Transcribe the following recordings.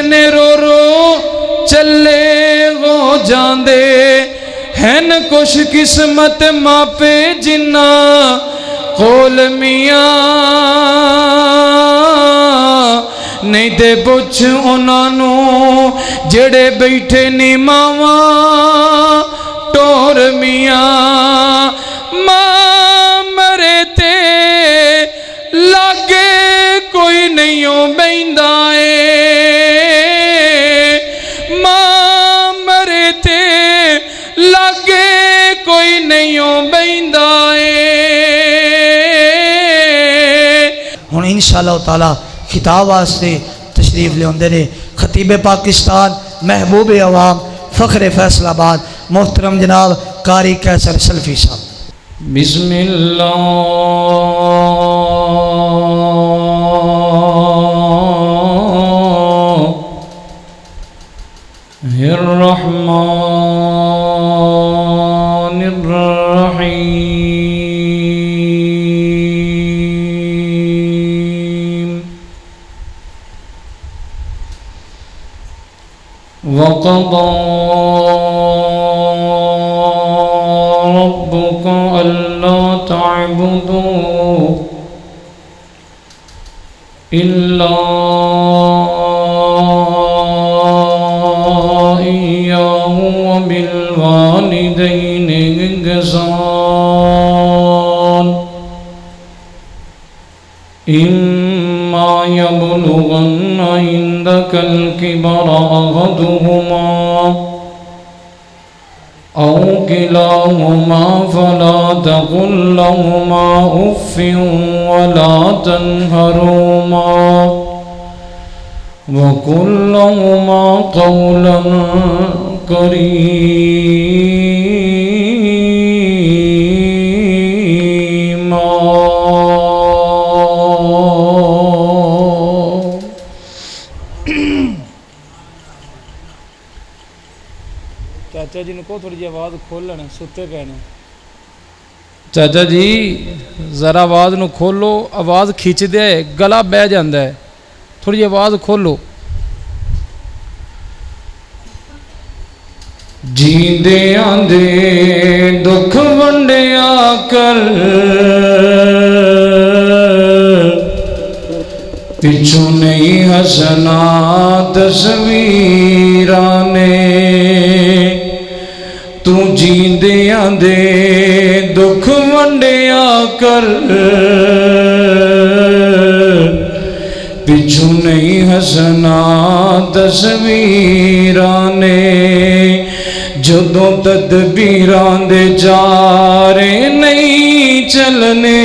ने रो रो चले वो जांदे हैन कुछ किस्मत मापे जिन्ना कोल मियां नहीं दे पुछ उन्हां जेड़े बैठे नी मावा टोर मियां मां मरे ते लागे कोई नहीं बहिंदा मां मरे ते लागे कोई नहीं बहिंदा हुण इंशाअल्लाह ताला खिताब वास्ते तशरीफ लियाते ने खतीब पाकिस्तान महबूब अवाम फ़ख्र फैसलाबाद मोहतरम जनाब कारी कैसर सल्फी साहब। बिस्मिल्लाहिर्रहमानिर्रहीम वक़ज़ा रब्बुका अल्ला तअबुदू इल्ला इय्याहु व बिल वालिदैनि इहसान इम्मा यबलुगन्ना इंदकल किबरा अहदुहुमा औ किलाहुमा फला तकुल लहुमा उफ्फिन वला तन्हरुमा वकुल लहुमा कौलन करीमा। चाचा जी ने को थोड़ी जी आवाज़ खोलन सुते पे ने। चाचा जी जरा आवाज़ नू खोलो आवाज़ खिंच दे गला बह जाता है थोड़ी जी आवाज़ खोलो। जींदे आंदे दुख वंडिया कर पिछू नहीं हसना तस्वीरां ने तू जींदे आंदे दुख वंडिया कर पिछू नहीं हसना तस्वीरां ने जदों तदबीरां दे जारे नहीं चलने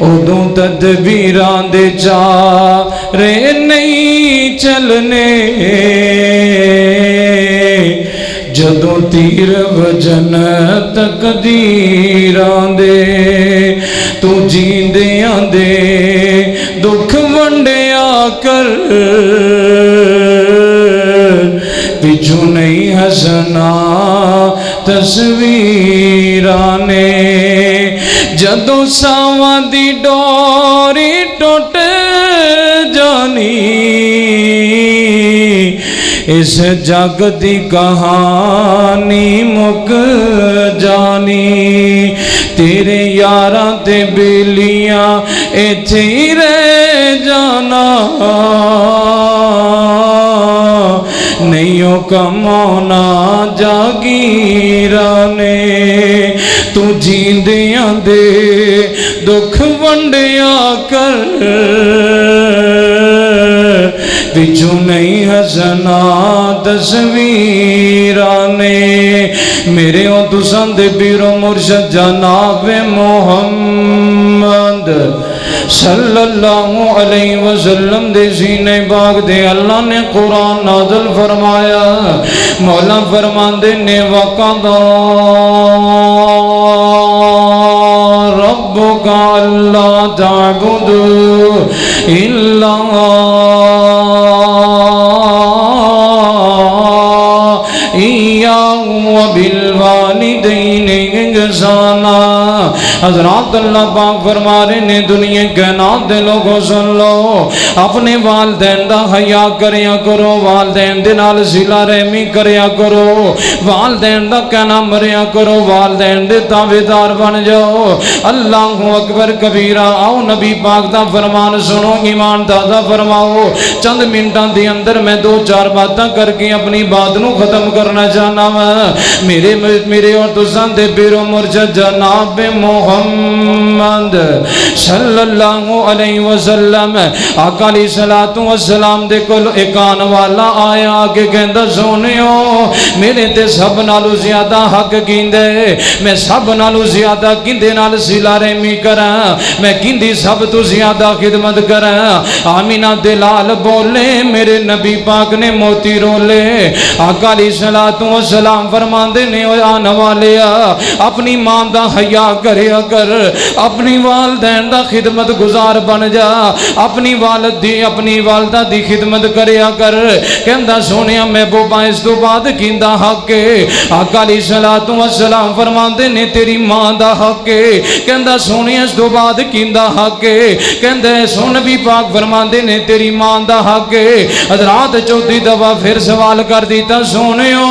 उदों तदबीरां दे जारे नहीं चलने जदों तीर वजन तकदीरां दे तू जींदियां दे दुख वंडिया कर पिछू नहीं हसना तस्वीरां ने जदों सावां दी डोरी टुट जानी इस जग दी कहानी मुक जानी तेरे यारां ते बेलियां इत्थे ही रह जाना नहीं ओ कमाना जागीरा ने तू जींदियां दे दुख वंडिया कर पिछू नहीं हसना तस्वीरां ने मेरे ओ तुसां दे पीरो मुर्शद जनाब मोहम्मद सल्लल्लाहु अलैहि वसल्लम दे सीने बाग दे अल्लाह ने कुरान नाज़िल फरमाया। मौला फरमांदे ने वक़ज़ा रब्बुका अल्ला तअबुदू इल्ला इय्याहु व बिल वालिदैनि इहसाना हजरत अल्लाह पाक फरमा रहे ने दुनिया कायनात दे लोगों सुन लो, अपने वालदैन दा हया करया करो, वालदैन दे नाल सिला रहमी करया करो, वालदैन दा कहना मरिया करो, वालदैन दे ताबेदार बन जाओ। अल्लाहु अकबर कबीरा। आओ नबी पाक दा फरमान सुनो, ईमान दादा फरमाओ। चंद मिनटां दे अंदर मैं दो चार बातें करके अपनी बात नूं खत्म करना चाहना वा। मेरे और तुसां दे पीरो मुर्शद जनाब मुहम्मद सल्लल्लाहु अलैहि वसल्लम आका अलैहिस्सलातु वस्सलाम दे कोल एक आने वाला आया, आके कहंदा सोनियो मेरे ते सब नालों ज्यादा हक कींदे, मैं सब नालों ज्यादा किंदे नाल सिला रहमी करा, मैं किंदी सब तो ज्यादा खिदमत करा। आमीना दे लाल बोले, मेरे नबी पाक ने मोती रोले। आका अलैहिस्सलातु वस्सलाम फरमांदे ने ओ आने वाले अपनी मां दा हया करया कर, अपनी वालदैन दा खिदमत गुजार बन जा, अपनी वालद दी अपनी वालदा दी खिदमत करया कर। कहंदा सोनिया महबूबा इस तो बाद किंदा हक है? आका अलैहिस्सलातु वस्सलाम फरमांदे ने तेरी मां दा हक है। कहंदा सोनिया इस तो बाद किंदा हक है? कहंदा सुन नबी पाक फरमांदे ने तेरी मां दा हक है। हजरात चौथी दफा फिर सवाल कर दिता, सोनियो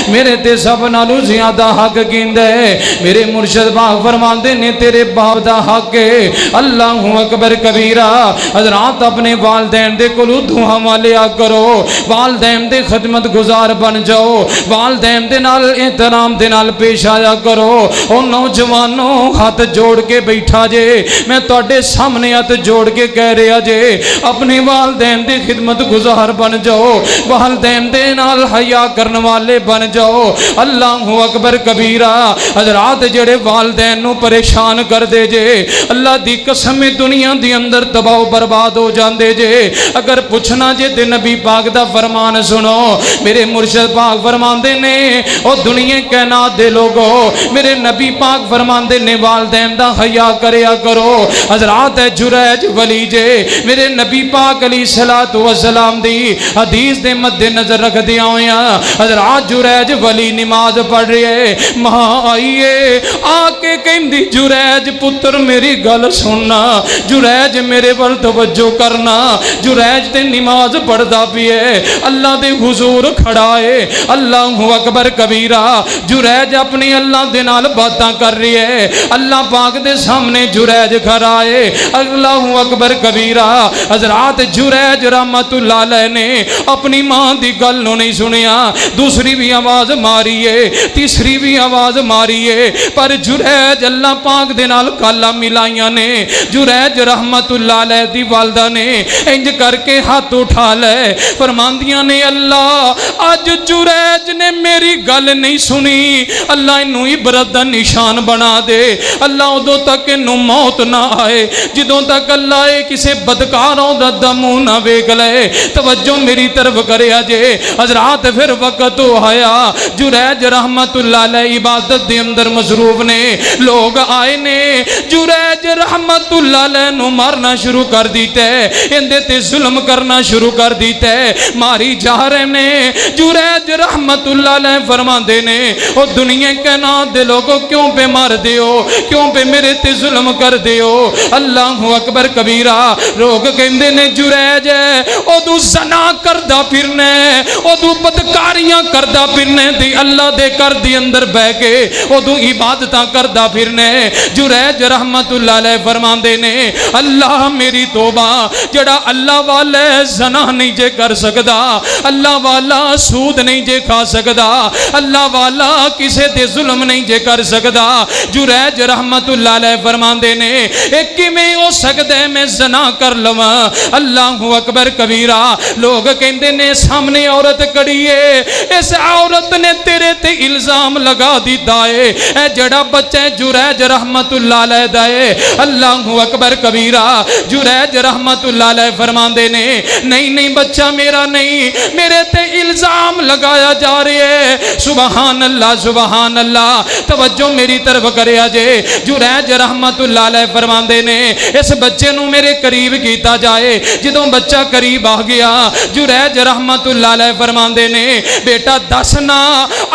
मेरे ते सब नालों ज्यादा हक किंदा है? मेरे मुर्शद पाक फरमांदे ने तेरे बाप दा हक है। अल्लाहु अकबर कबीरा। हजरात अपने वालदैन दे कोलों दुआ मालिया करो, वालदैन दे खिदमत गुजार बन जाओ, वालदैन दे नाल एहतराम दे नाल पेश आया करो। ओ नौजवानों हाथ जोड़ के बैठा जे, मैं तुहाडे सामने हाथ जोड़ के कह रहा जे, अपने वालदैन दी खिदमत गुजार बन जाओ, वालदैन दे नाल हया करने वाले बन जाओ। अल्लाहु अकबर कबीरा। हजरात जेड़े वालदैन नूं परेशान कर दे जे, अल्लाह दी कसम दुनिया दी अंदर तबाह बर्बाद हो जाते जे। अगर पूछना जे ते नबी पाक दा फरमान सुनो, मेरे मुर्शद पाक फरमांदे ने ओ दुनिया कायनात दे लोगो, मेरे नबी पाक फरमांदे ने वालदैन दा हया करया करो। हजरात है जुरैज वली जे, मेरे नबी पाक अलैहिस्सलातु वस्सलाम दी हदीस दे मद्दे नजर रख दिया होया। हजरात जुरैज वली नमाज पढ़ रही है, मां आई है आके कहंदी जुरैज पुत्र मेरी गल सुनना, जुरैज मेरे वल तवज्जो करना, जुरैज ते नमाज पढ़दा पिए, अल्लाह दे हुजूर खड़ा है। अल्लाहु अकबर कबीरा। जुरैज अपनी अल्लाह दे नाल बातां कर रही है, अल्लाह पाक दे सामने जुरैज खड़ा है। अल्लाहु अकबर कबीरा। हजरात जुरैज रहमतुल्लाह अलैह ने अपनी मां दी गल नूं नहीं सुनिया, दूसरी भी आवाज मारी है, तीसरी भी आवाज मारी है, पर जुरैज अल्लाह पाक दे नाल काला मिलाइयां ने। जुरैज रहमतुल्लाह अलैह दी वालदा ने इंज करके हाथ उठा ले, फरमांदियां ने अल्लाह अज जुरैज ने मेरी गल नहीं सुनी, अल्लाह इनू इबरत दा निशान बना दे। अल्लाह उदों तक इनू मौत ना आए जिदों तक अल्लाह किसी बदकारों दा मुंह ना वेख ले। तवज्जो मेरी तरफ करे जे। हजरात फिर वक्त आया, जुरैज रहमतुल्लाह अलैह इबादत दे अंदर मसरूफ ने, लोग आए ने जुरैज रहमतुल्लाह अलैह नू मारना शुरू कर दिता, इंदे ते जुल्म करना शुरू कर दिता, मारी जा रहे ने। जुरैज रहमतुल्लाह अलैह फरमांदे ने ओ दुनिया कायनात दे लोगों क्यों पे मार दियो, क्यों पे मेरे ते जुल्म कर दियो। अल्लाहु अकबर कबीरा। लोग कहंदे ने जुरैज ओदू ज़ना करदा फिरने, ओदू बदकारियां करदा फिरने दी अल्लाह दे घर दी अंदर बह के ओदू इबादतां करदा फिरने। जुरैज रहमतुल्लाह अलैह फरमांदे ने अल्लाह मेरी तौबा, जड़ा अल्लाह वाला ज़ना नहीं जे कर सकदा, अल्लाह वाला सूद नहीं जे खा सकदा, अल्लाह वाला किसे ते जुल्म नहीं जे कर सकदा। जुरैज रहमतुल्लाह अलैह फरमांदे ने एक किवें हो सकदा है मैं ज़ना कर लवां। अल्लाहु अकबर कबीरा। लोग कहंदे ने सामने औरत खड़ी है, इस औरत ने तेरे ते इल्जाम लगा दिता है, ए जड़ा बच्चा जुरैज रहमतुल्लाह अलैह दा है। अल्लाहु अकबर कबीरा। जुरैज रहमतुल्लाह अलैह फरमांदे ने नहीं नहीं बच्चा मेरा नहीं, मेरे ते इल्जाम लगाया जा रहा है। सुबहान अल्लाह सुबहान अल्लाह। तवज्जो मेरी तरफ करे जे। जुरैज रहमतुल्लाह अलैह फरमांदे ने इस बच्चे नू मेरे करीब कीता जाए। जदों बच्चा करीब आ गया, जुरैज रहमतुल्लाह अलैह फरमांदे ने बेटा दस ना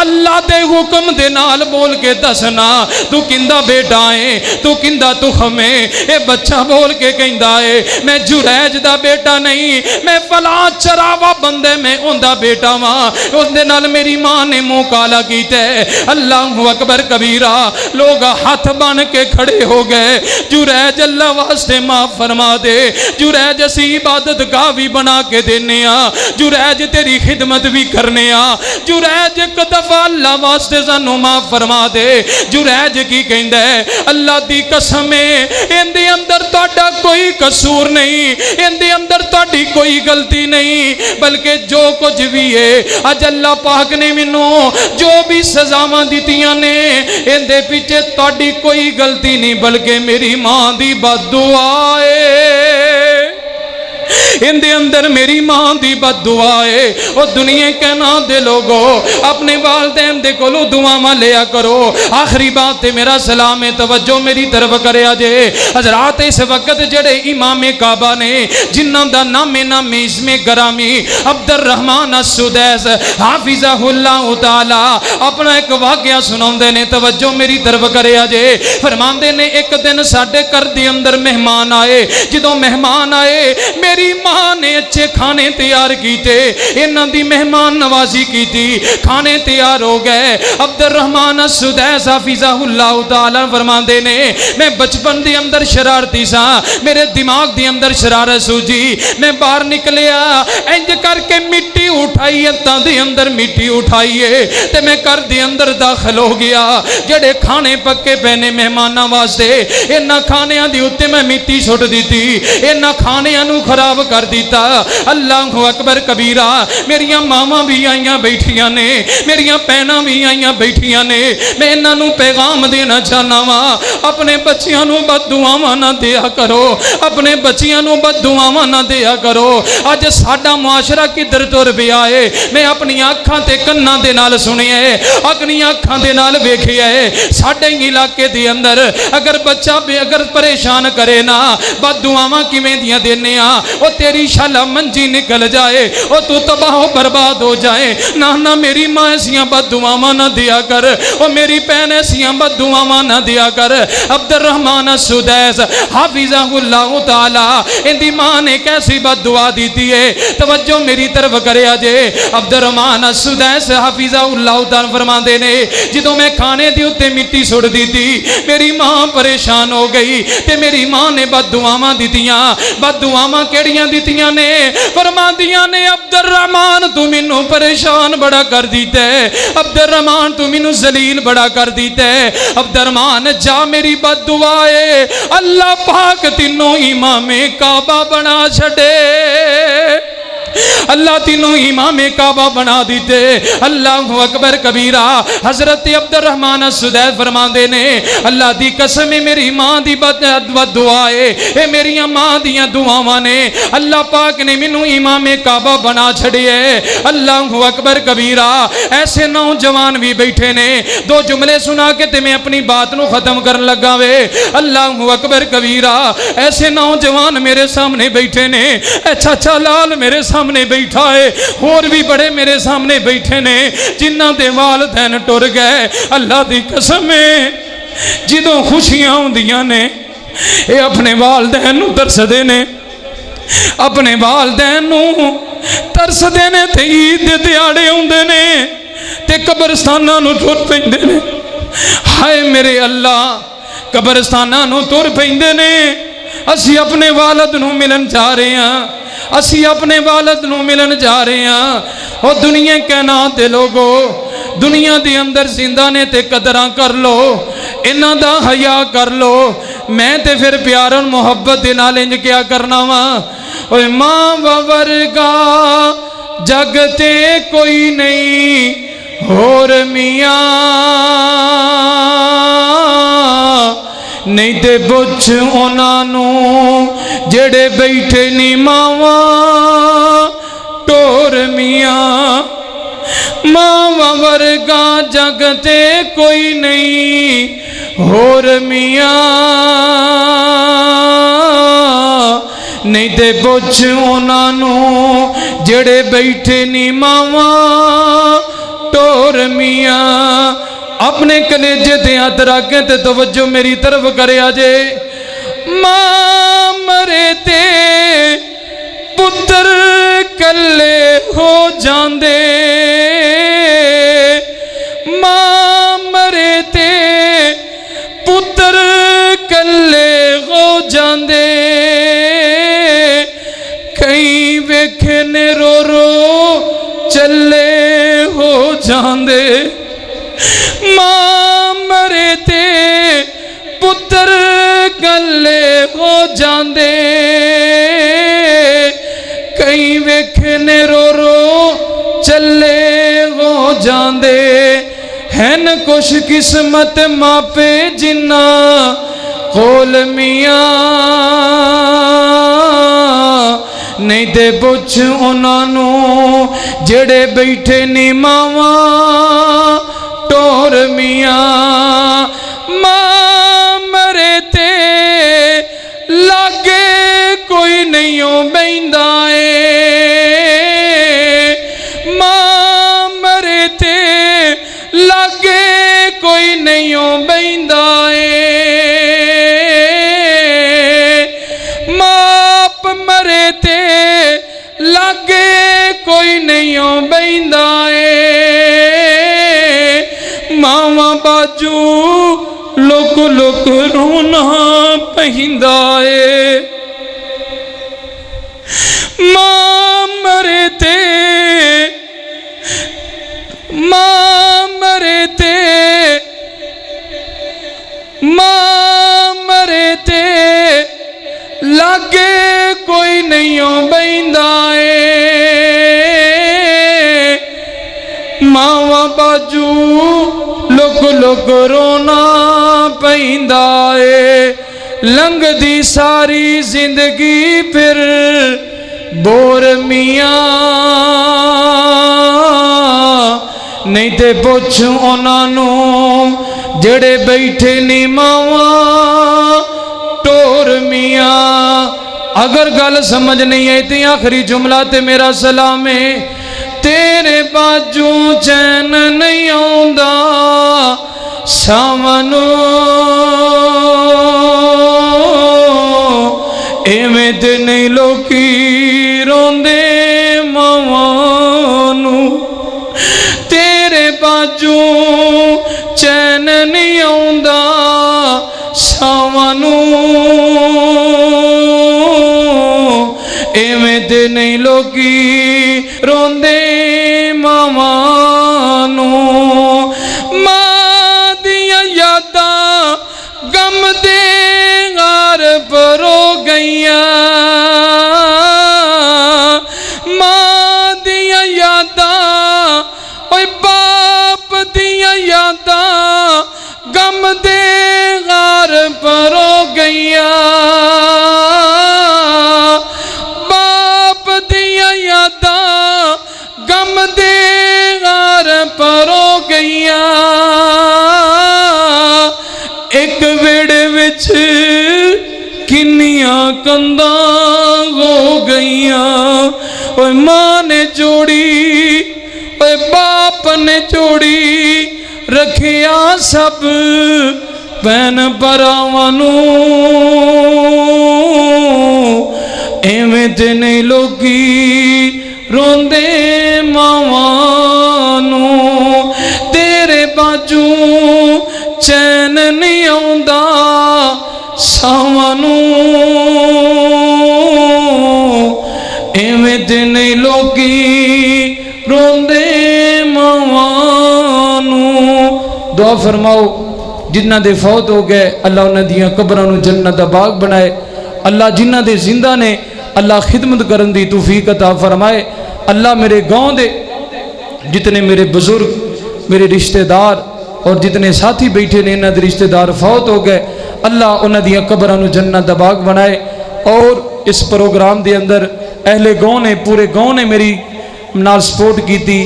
अल्लाह अल्लाह दे हुक्म दे नाल बोल के दसना तू किंदा बेटा है, तू किंदा तुखम है। ये बच्चा बोल के कहंदा है मैं जुरैज दा बेटा नहीं, मैं फला चरावा बंदे में उनदा बेटा वा। उसदे नाल मेरी मां ने मुंह काला कीता है। अल्लाहु अकबर कबीरा। लोग हाथ बन के खड़े हो गए। जुरैज अल्लाह वास्ते माफ फरमा दे, जुरैज असी इबादत गाह भी बना के देने आ, जुरैज तेरी खिदमत भी करने आ, जुरैज एक दफा अल्लाह वास्ते सानू माफ फरमा दे। जुरैज की कहंदा है अल्लाह दी कसम है इंदे अंदर तुहाडा कोई कसूर नहीं, इंदे अंदर तुहाडी कोई गलती नहीं, बल्कि जो कुछ भी है अज अल्लाह पाक ने मैनू जो भी सजावां दित्तियां ने इंदे पीछे तुहाडी कोई गलती नहीं, बल्कि मेरी मां दी बददुआ है। इंदे अंदर मेरी मां दी बददुआ है। और दुनिया कहना दे लोगो अपने वालदैन दे कोलों दुआवां लिया करो। आखिरी बात ते मेरा सलाम है, तवज्जो मेरी तरफ करया जे। हजरात इस वक्त जेड़े इमाम काबा ने जिन्हां दा नामे नामे इसमें गरामी अब्दुर रहमान अस्सुदैस हाफिज़हुल्लाह ताला अपना एक वाकया सुनाउंदे ने, तवज्जो मेरी तरफ करया जे। फरमांदे ने एक दिन साडे घर दे अंदर मेहमान आए। जदों मेहमान आए मेरी मां ने अच्छे खाने तैयार कीते, इन्हां दी मेहमान नवाजी की थी, खाने तैयार हो गए। अब्दुर रहमान अस्सुदैस हाफिज़हुल्लाह ताला फरमांदे ने मैं बचपन दे अंदर शरारती सा, मेरे दिमाग दे अंदर शरारत सूझी, मैं बाहर निकलिया इंज करके मिट्टी उठाई, हत्थां दे अंदर मिट्टी उठाईए ते मैं घर दे अंदर दाखिल हो गया। जेड़े खाने पक्के पैने मेहमानां वास्ते इन्हां खानियां दे उत्ते मैं मिट्टी सुट दित्ती, इन्हां खानियां नूं खराब कर दिता। अल्लाहु अकबर कबीरा। मेरियां मावां भी आईयां बैठियां ने, मेरियां भैणां भी आईयां बैठियां ने। मैं इन्हां नूं पैगाम देना चाहना वा अपने बच्चियां नूं बददुआवां ना दिया करो, अपने बच्चियां नूं बददुआवां ना दिया करो। अज साडा मुआशरा किधर तुर पिया है, मैं अपनी अखां ते कन्नां दे नाल सुनिया है, अपनी अखां दे नाल वेखिया है। साडे इलाके दे अंदर अगर बच्चा अगर परेशान करे ना बददुआवां किवें दियां देने आ, ओ तेरी शाला मंजी निकल जाए, ओ तू तबाह बर्बाद हो जाए। ना ना मेरी मां ऐसियां बददुआवां ना दिया कर, ओ मेरी भैन ऐसियां बददुआवां ना दिया कर। अब्दुर रहमान अस्सुदैस हाफिज़हुल्लाह ताला इंदी मां ने कैसी बददुआ दी थी है, तवज्जो मेरी तरफ करया जे। अब्दुर रहमान अस्सुदैस हाफिज़हुल्लाह ताला फरमांदे ने जदों मैं खाने दे उत्ते मिट्टी सुट दी थी मेरी मां परेशान हो गई ते मेरी मां ने बददुआवां दित्तियां। बददुआवां केड़ियां दित्तियां ने? फरमांदियां ने अब्दुर रहमान तू मैनू परेशान बड़ा कर दिता है, अब्दुर रहमान तू मैनू जलील बड़ा कर दिता है। अब्दुर रहमान जा मेरी बददुआ है अल्लाह पाक तीनों इमामे काबा बना छड़े, अल्लाह तीनों इमामे काबा बना दीते। अल्लाहु अकबर कबीरा। हजरत अब्दुर रहमान अस्सुदैस फरमांदे ने अल्लाह दी कसम मेरी मां दी बददुआ है, ये मेरी मां दियां दुआवां ने, अल्लाह पाक ने मैनू इमामे काबा बना छड़िया है। अल्लाहु अकबर कबीरा। ऐसे नौजवान भी बैठे ने, दो जुमले सुना के ते मैं अपनी बात नू खत्म करन लगा वे। अल्लाहु अकबर कबीरा। ऐसे नौजवान मेरे सामने बैठे ने, चाचा लाल मेरे सामने बैठा है, और भी बड़े मेरे सामने बैठे ने जिन्हां दे वालिदैन टुर गए। अल्लाह दी कसम है जदों खुशियां होंदियां ने ये अपने वालिदैन नूं तरसदे ने, अपने वालिदैन नूं तरसदे ने ते ईद दे दिहाड़े आउंदे ने ते कब्रस्तानां नूं टुर पैंदे ने। हाय मेरे अल्लाह कब्रस्तानां नूं टुर पैंदे ने। असी अपने वालिद नूं मिलन जा रहे हैं, असी अपने वालिद नूं मिलन जा रहे हैं। और दुनिया कहना दे लोगो दुनिया दे अंदर जिंदा ने ते कदरां कर लो, इन्हां दा हया कर लो। मैं ते फिर प्यार और मुहब्बत दे नाल इंज क्या करना वा। ओए मां वर्गा जग ते कोई नहीं होर मियां, नहीं ते पुछ उन्हां जेड़े बैठे नी मावा टोर मियां। मावा वर्गा जग ते कोई नहीं होर मियां, नहीं ते पुछ उन्हां जेड़े बैठे नी मावा टोर टोर मियाँ अपने कलेजे ते हथ रख के ते तवज्जो मेरी तरफ करे जे। मां मरे ते पुत्र कल्ले हो जांदे, मां मरे ते पुत्र कल्ले हो जांदे, कई वेखे ने रो रो चले हो जांदे। मां मरे ते पुत्र कल्ले हो जांदे, कई वेखे ने रो रो चले हो जांदे। हैन कुछ किस्मत मापे जिन्ना कोल मियाँ, नहीं ते पुछ उन्हां जेड़े बैठे नी मावा टोर मियाँ। मां मरे ते लागे कोई नहीं बहिंदा ए, मां मरे ते लागे कोई नहीं बहिंदा ए। माप मरे ते लागे कोई नहीं बहिंदा ए, मावा बाजू लुक लुक रोना पहिंदा ए। मां मरे ते, मां मरे ते, मां मरे ते लागे कोई नहीं बहिंदा ए, मावा बाजू लुक लुक रोना पैंदा ए। लंघदी सारी जिंदगी फिर बोर मियाँ, नहीं ते पुछ उन्हां जेड़े बैठे नी मावा टोर मियाँ। अगर गल समझ नहीं आई तो आखिरी जुमला ते मेरा सलाम है। तेरे बाजू चैन नहीं आउंदा सावनू, एवें ते नहीं लोकी रोंदे मावां नू। तेरे बाजू चैन नहीं आउंदा सावनू, एवें ते नहीं लोकी रोंदे मावां नू। मां दियां यादां गम दे गार परो गईयां, मां दियां यादां ओए बाप दियां यादां गम दे गार परो गईयां, बाप दियां यादां गम दे गार परो गईयां। एक वेड़े विच किन्नियां कंधां हो गईयां, ओए मां ने जोड़ी ओए बाप ने जोड़ी रखिया सब भैन भरावां नू, एवें ते नहीं लोकी रोंदे मावां नू। तेरे बाजू चैन नहीं आउंदा सावां नू, एवें ते नहीं लोकी रोंदे मावां नू। दुआ फरमाओ जिन्हां दे फौत हो गए अल्लाह उन्हां दियां कब्रां नू जन्नत दा बाग बनाए। अल्लाह जिन्हां दे जिंदा ने अल्लाह खिदमत करन दी तौफीक अता फरमाए। अल्लाह मेरे गांव दे जितने मेरे बुजुर्ग मेरे रिश्तेदार और जितने साथी बैठे ने इन्हां दे रिश्तेदार फौत हो गए अल्लाह उन्हां दियां कब्रां नू जन्नत दा बाग बनाए। और इस प्रोग्राम दे अंदर अहले गांव ने पूरे गांव ने मेरी नाल सपोर्ट की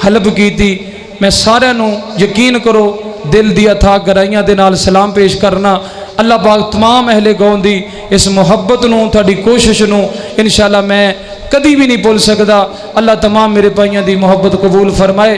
हेल्प की। मैं सारिਆਂ ਨੂੰ यकीन करो दिल दी अथा गहराइयां दे नाल सलाम पेश करना। अल्लाह पाक तमाम अहले गांव दी इस मुहब्बत नूं तुहाडी कोशिश नूं इंशाअल्लाह मैं कदी भी नहीं भुल सकदा। अल्लाह तमाम मेरे भाइयों की मुहब्बत कबूल फरमाए।